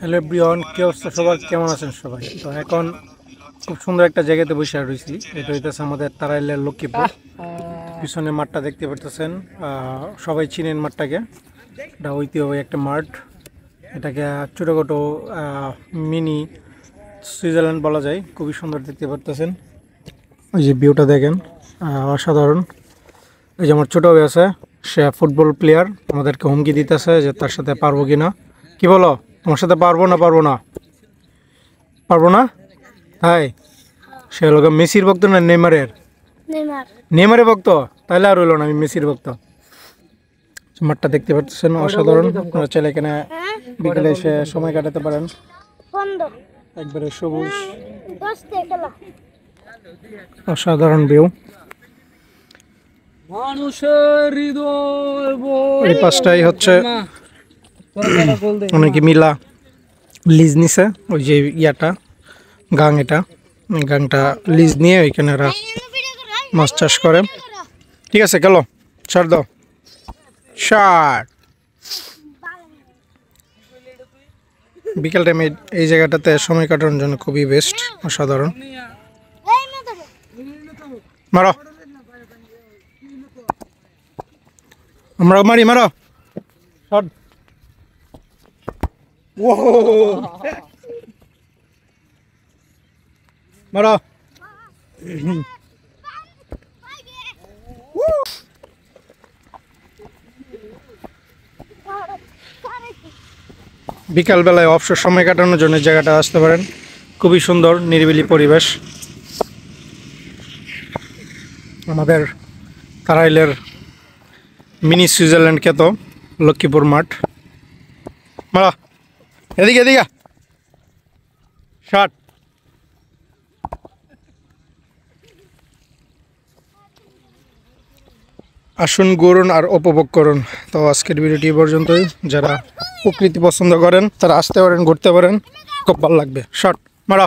Hello everyone, কি অবস্থা সবার, কেমন আছেন সবাই? তো এখন খুব সুন্দর একটা জায়গাতে বসে রয়েছি। এটা হইতেছে আমাদের তারাইলের লক্ষ্মীপুর। পিছনে মাঠটা দেখতে পারতেছেন, সবাই চিনেন মাঠটাকে। এটা ঐতিহ্যবাহী একটা মাঠ। এটাকে ছোটোখাটো মিনি সুইজারল্যান্ড বলা যায়। খুবই সুন্দর দেখতে পারতেছেন। ওই যে ভিউটা দেখেন, অসাধারণ। এই যে আমার ছোটো ভাই আছে, সে ফুটবল প্লেয়ার, আমাদেরকে হুমকি দিতেছে যে তার সাথে পারবো কি না। কি বলো, তোমার সাথে পারবো না? পারবো না? তাই সে হলো মেসির ভক্ত না নেইমারের? নেইমারের ভক্ত? তাহলে আর হইলো না, আমি মেসির ভক্ত। মাঠটা দেখতে পাচ্ছেন, অসাধারণ। আপনারা চাইলে এখানে বিকেলে এসে সময় কাটাতে পারেন। একবারে সবুজ, অসাধারণ ভিউ। এই পাশটাই হচ্ছে অনেকে মিলা লিজ নিছে। ওই যে ইয়াটা গাং, এটা গাংটা লিজ নিয়ে ওইখানে ওরা মাছ চাষ করে। ঠিক আছে, গেল ছাড় দাও, ছাড়। বিকেল টাইমে এই জায়গাটাতে সময় কাটানোর জন্য খুবই বেস্ট, অসাধারণ। মারো, আমরা মারি, মারো, ছাড়। মারো। বিকালবেলায় অবসর সময় কাটানোর জন্য জায়গাটা আসতে পারেন। খুবই সুন্দর নিরিবিলি পরিবেশ। আমাদের তারাইলের মিনি সুইজারল্যান্ড খ্যাত লক্ষ্মীপুর মাঠ। মারা, এদিকে এদিকে, ষাট। আসুন, ঘুরুন আর উপভোগ করুন। তো আজকের ভিডিওটি পর্যন্তই। যারা প্রকৃতি পছন্দ করেন তারা আসতে পারেন, ঘুরতে পারেন, খুব ভালো লাগবে। শর্ট মারা।